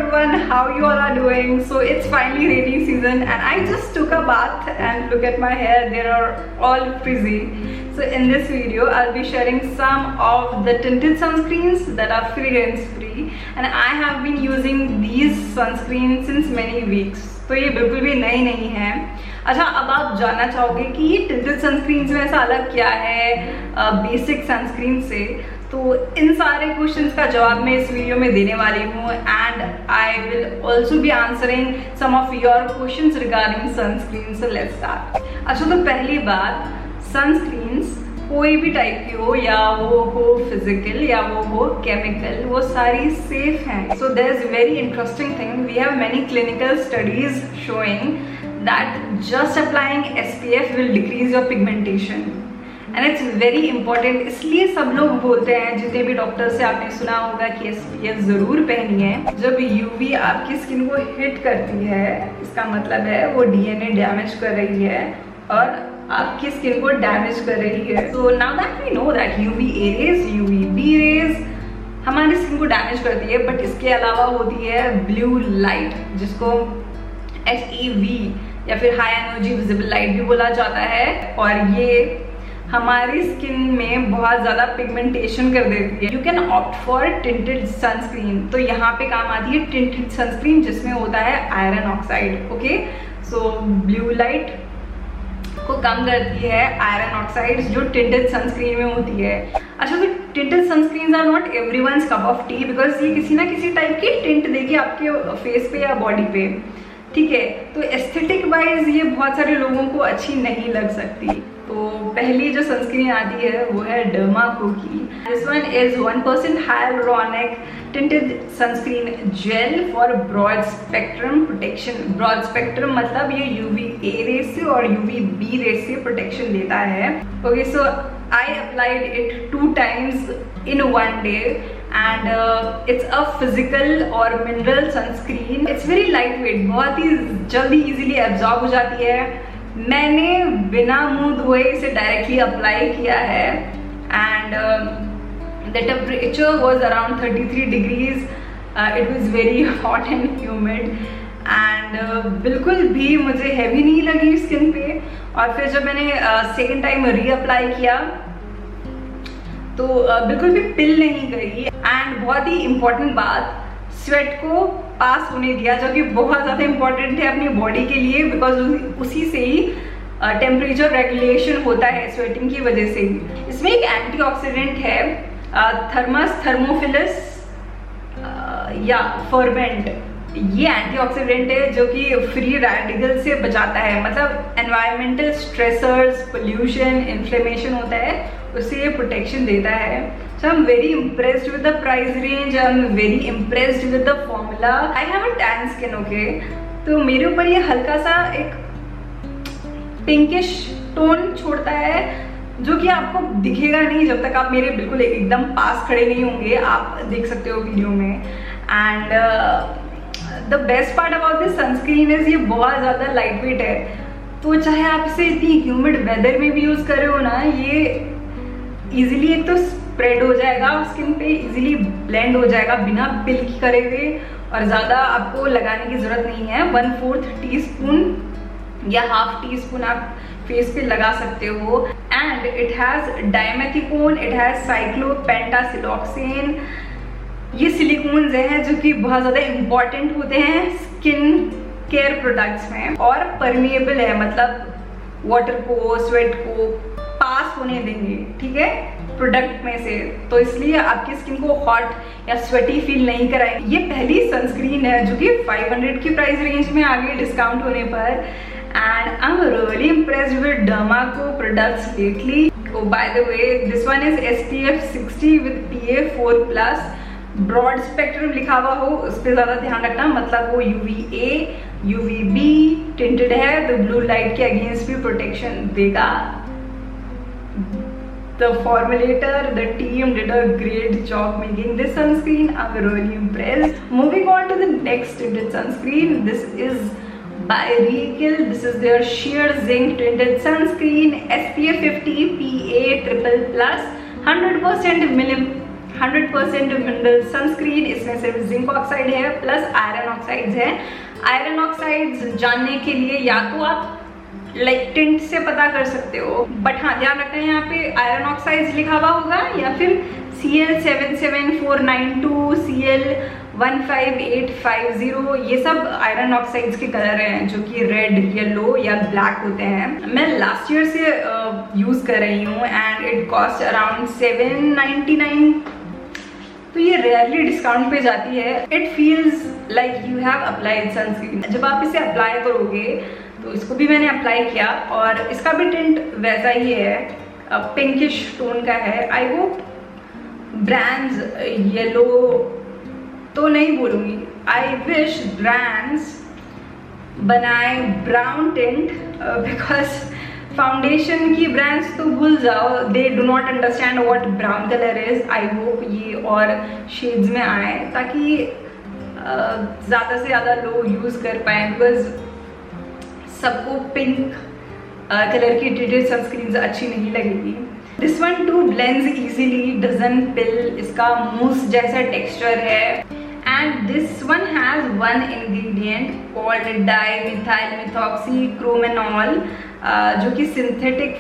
everyone, how you all are doing? So it's finally rainy season and I just took a bath and look at my hair, they are all frizzy. So in this video I'll be sharing some of the tinted sunscreens that are fragrance free and I have been using these sunscreens since many weeks. तो ये बिल्कुल भी नई नहीं है. अच्छा, अब आप जानना चाहोगे कि ये tinted sunscreens में ऐसा अलग क्या है बेसिक सनस्क्रीन से. तो इन सारे क्वेश्चंस का जवाब मैं इस वीडियो में देने वाली हूँ and I will also be answering some of your questions regarding sunscreen. So let's start. अच्छा, तो पहली बात, सनस्क्रीन्स कोई भी टाइप की हो, या वो हो फिजिकल या वो हो केमिकल, वो सारी सेफ हैं. So there is very interesting thing, we have many clinical studies showing that just applying SPF will decrease your pigmentation and it's very important. इसलिए सब लोग बोलते हैं, जितने भी डॉक्टर से आपने सुना होगा कि SPF ज़रूर पहनिए. जब UV आपकी स्किन को हिट करती है, इसका मतलब है वो DNA डैमेज कर रही है और आपकी स्किन को डैमेज कर रही है. So now that we know that UVA rays, UVB rays हमारी स्किन को डैमेज करती है, बट इसके अलावा होती है ब्लू लाइट, जिसको HEV या फिर हाई एनर्जी विजिबल लाइट भी बोला जाता है, और ये हमारी स्किन में बहुत ज़्यादा पिगमेंटेशन कर देती है. You can opt for tinted sunscreen. तो यहाँ पे काम आती है टिंटेड सनस्क्रीन जिसमें होता है iron oxide. Okay, so blue light को कम करती है आयरन ऑक्साइड जो टिंटेड सनस्क्रीन में होती है. अच्छा, तो tinted sunscreens are not everyone's cup of tea, because ये किसी ना किसी टाइप की टिंट देगी आपके फेस पे या बॉडी पे. ठीक है, तो एस्थेटिक वाइज ये बहुत सारे लोगों को अच्छी नहीं लग सकती. तो पहली जो सनस्क्रीन आती है वो है डर्माको की. This one is 1% hyaluronic tinted sunscreen gel for broad spectrum protection. broad spectrum मतलब ये UVA रेज से और UVB रेज से प्रोटेक्शन देता है. Okay, so I applied it 2 times in 1 day and it's a physical और mineral sunscreen. It's very lightweight, बहुत ही जल्दी easily absorb हो जाती है. मैंने बिना मुंह धोए इसे डायरेक्टली अप्लाई किया है and the temperature was around 33 degrees. It was very hot and humid and बिल्कुल भी मुझे हैवी नहीं लगी स्किन पे. और फिर जब मैंने सेकेंड टाइम रीअप्लाई किया तो बिल्कुल भी पिल नहीं गई. एंड बहुत ही इम्पॉर्टेंट बात, स्वेट को पास होने दिया, जो कि बहुत ज़्यादा इंपॉर्टेंट है अपनी बॉडी के लिए, बिकॉज उसी से ही टेम्परेचर रेगुलेशन होता है स्वेटिंग की वजह से ही. इसमें एक एंटीऑक्सीडेंट है थर्मोफिलस या फर्मेंट. ये एंटीऑक्सीडेंट है जो कि फ्री रेडिकल से बचाता है, मतलब एनवायरमेंटल स्ट्रेसर्स, पोल्यूशन, इन्फ्लेमेशन होता है, उससे ये प्रोटेक्शन देता है. So I'm very impressed with the price range. I'm very impressed with the formula. I have a tan skin, okay? तो मेरे ऊपर ये हल्का सा एक पिंकिश टोन छोड़ता है, जो कि आपको दिखेगा नहीं जब तक आप मेरे बिल्कुल एकदम पास खड़े नहीं होंगे. आप देख सकते हो वीडियो में. And the best part about this sunscreen is ये बहुत ज़्यादा लाइट वेट है. तो चाहे आप इसे इतनी ह्यूमिड वेदर में भी यूज़ कर रहे हो ना, ये इजीली एक तो स्प्रेड हो जाएगा स्किन पे, इजीली ब्लेंड हो जाएगा बिना पिल की करे हुए, और ज़्यादा आपको लगाने की ज़रूरत नहीं है. 1/4 टीस्पून या ½ टीस्पून आप फेस पे लगा सकते हो. And it has dimethicone, it has cyclopentasiloxane. ये सिलिकॉन्स हैं जो कि बहुत ज़्यादा इम्पॉर्टेंट होते हैं स्किन केयर प्रोडक्ट्स में, और परमिएबल है, मतलब वाटर को, स्वेट को पास होने देंगे, ठीक है, प्रोडक्ट में से. तो इसलिए आपकी स्किन को हॉट या स्वेटी फील नहीं कराएंगे. ये पहली सनस्क्रीन है जो कि 500 की प्राइस रेंज में आ गई डिस्काउंट होने पर. And I am really impressed with Dermaco products lately. By the way, this one is SPF 60 विद PA4+. ब्रॉड स्पेक्ट्रम लिखा हुआ हो उस पर ज़्यादा ध्यान रखना, मतलब वो UVA, UVB टिंटेड है, तो ब्लू लाइट के अगेंस्ट भी प्रोटेक्शन देगा. The formulator, the team did a great job making this sunscreen. I'm really impressed. Moving on to the next tinted sunscreen. This is by Regal. This is their sheer zinc tinted sunscreen, SPF 50 PA++, 100% 100% mineral sunscreen. इसमें सिर्फ zinc oxide है plus iron oxides है। Iron oxides जानने के लिए या तो आप लाइक टिंट से पता कर सकते हो, बट हाँ ध्यान रखना है यहाँ पे आयरन ऑक्साइड्स लिखा हुआ होगा या फिर CL77492, CL15850, ये सब आयरन ऑक्साइड्स के कलर हैं जो कि रेड, येलो या ब्लैक होते हैं। मैं लास्ट ईयर से यूज कर रही हूँ एंड इट कॉस्ट अराउंड 799, तो ये रेयरली डिस्काउंट पे जाती है। It feels like you have applied sunscreen. जब आप इसे अप्लाई करोगे तो इसको भी मैंने अप्लाई किया और इसका भी टिंट वैसा ही है, पिंकिश टोन का है। आई होप ब्रांड्स येलो तो नहीं बोलूँगी, आई विश ब्रांड्स बनाए ब्राउन टिंट, बिकॉज फाउंडेशन की ब्रांड्स तो भूल जाओ, they do not understand what brown colour is. I hope ये और शेड्स में आए ताकि ज़्यादा से ज़्यादा लोग यूज़ कर पाए, बिकॉज सबको पिंक कलर की ट्रीटेड सनस्क्रीन अच्छी नहीं लगेगी। This one too blends easily, doesn't pill, इसका मूस जैसा टेक्सचर है। And this one has one ingredient called dimethyl methoxychromanol, जो कि सिंथेटिक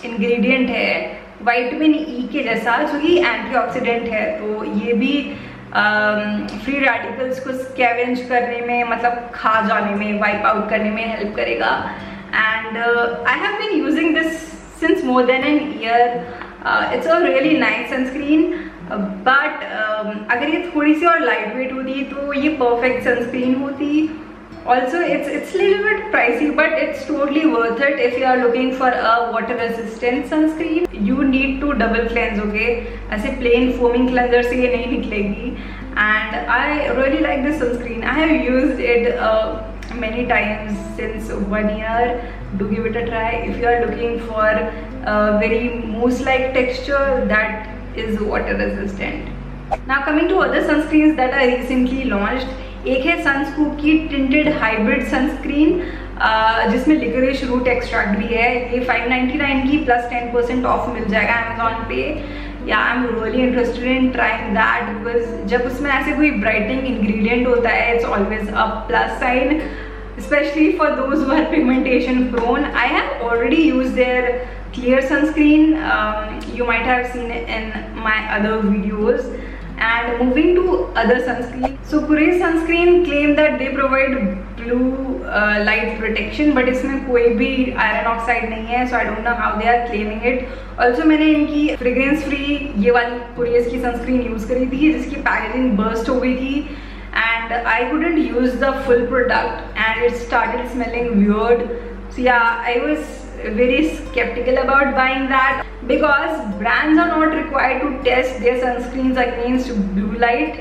इंग्रेडिएंट है विटामिन ई के जैसा, जो कि एंटीऑक्सीडेंट है। तो ये भी फ्री रेडिकल्स को स्कैवेंज करने में, मतलब खा जाने में, वाइप आउट करने में हेल्प करेगा। And I have been using this since more than an year. It's a really nice sunscreen, but अगर ये थोड़ी सी और लाइट वेट होती तो ये परफेक्ट सनस्क्रीन होती। Also, it's little bit pricey, but it's totally worth it if you are looking for a water resistant sunscreen. You need to double cleanse, okay? ऐसे plain foaming cleanser से ये नहीं निकलेगी। And I really like this sunscreen. I have used it many times since 1 year. Do give it a try if you are looking for a very mousse-like texture that is water resistant. Now coming to other sunscreens that I recently launched. एक है Sunscoop की tinted hybrid sunscreen, जिसमें लिकरिश root extract भी है। ये 599 की plus 10% of मिल जाएगा Amazon पे। या आई am really interested in trying that, because जब उसमें ऐसे कोई ब्राइटनिंग इंग्रेडिएंट होता है it's always a plus sign, especially for those who are pigmentation prone. I have already used their clear sunscreen. You might have seen it in my other videos. And moving to other sunscreen, so Puree sunscreen claim that they provide blue light protection, but इसमें कोई भी iron oxide नहीं है, so I don't know how they are claiming it. Also मैंने इनकी fragrance free ये वाली Puree की sunscreen यूज करी थी, जिसकी पैकेजिंग burst हो गई थी, and I couldn't use the full product and it started smelling weird. So yeah, I was very skeptical about buying that because brands are not required to test their sunscreens against blue light,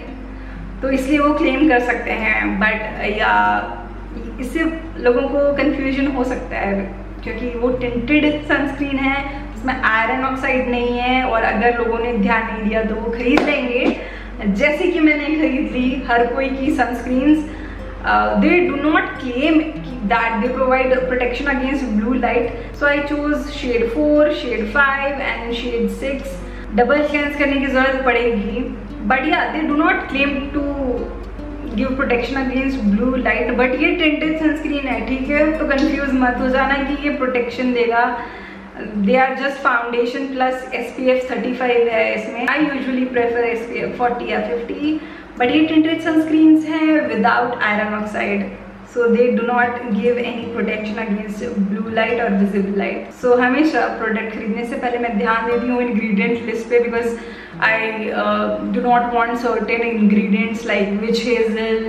तो इसलिए वो claim कर सकते हैं। But या इससे लोगों को कंफ्यूजन हो सकता है क्योंकि वो टिंटेड सनस्क्रीन है, उसमें आयरन ऑक्साइड नहीं है, और अगर लोगों ने ध्यान नहीं दिया तो वो खरीद लेंगे, जैसे कि मैंने खरीद ली हर कोई की sunscreens. They do not claim that they provide protection against blue light, so I chose shade 4, shade 5 and shade 6. Double cleanse करने की जरूरत पड़ेगी, but yeah, they do not claim to give protection against blue light, but ये tinted sunscreen है, ठीक है? तो confuse मत हो जाना कि ये प्रोटेक्शन देगा। They are just foundation plus SPF 35 है इसमें। I usually prefer SPF 40 या 50, but ये tinted sunscreens हैं without iron oxide, so they do not give any protection against blue light or visible light. So हमेशा product खरीदने से पहले मैं ध्यान देती हूँ ingredient list पे, because I do not want certain ingredients like witch hazel,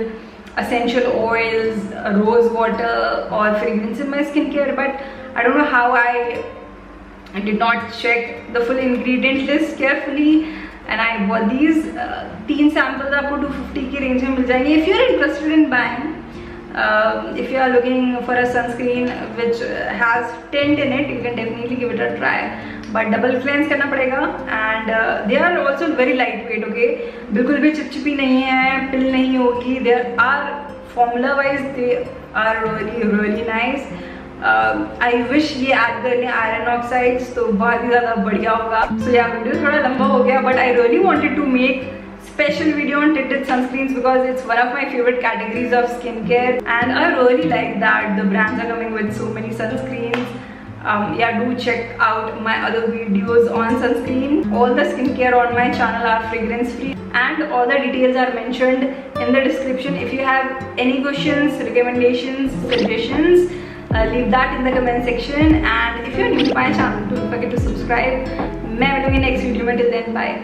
essential oils, rose water or fragrance in my skincare, but I don't know how I did not check the full ingredient list carefully and I bought these. 3 samples आपको 250 की range में मिल जाएंगे. If you are interested in buying, if you are looking for a sunscreen which has tint in it, you can definitely give it a try. But double cleanse करना पड़ेगा and they are also very lightweight. Okay, बिल्कुल भी चिपचिपी नहीं है, पिल नहीं होगी. There are formula wise they are really nice. I wish ये ऐड कर लें आयरन ऑक्साइड्स तो बहुत ही ज़्यादा बढ़िया होगा. सो या वीडियो थोड़ा लंबा हो गया, but I really wanted to make special video on tinted sunscreens because it's one of my favorite categories of skincare, and I really like that the brands are coming with so many sunscreens. Yeah, do check out my other videos on sunscreen. All the skincare on my channel are fragrance free, and all the details are mentioned in the description. If you have any questions, recommendations, suggestions, leave that in the comment section. And if you're new to my channel, don't forget to subscribe. मैं मिलूंगी next video में. Till then, bye.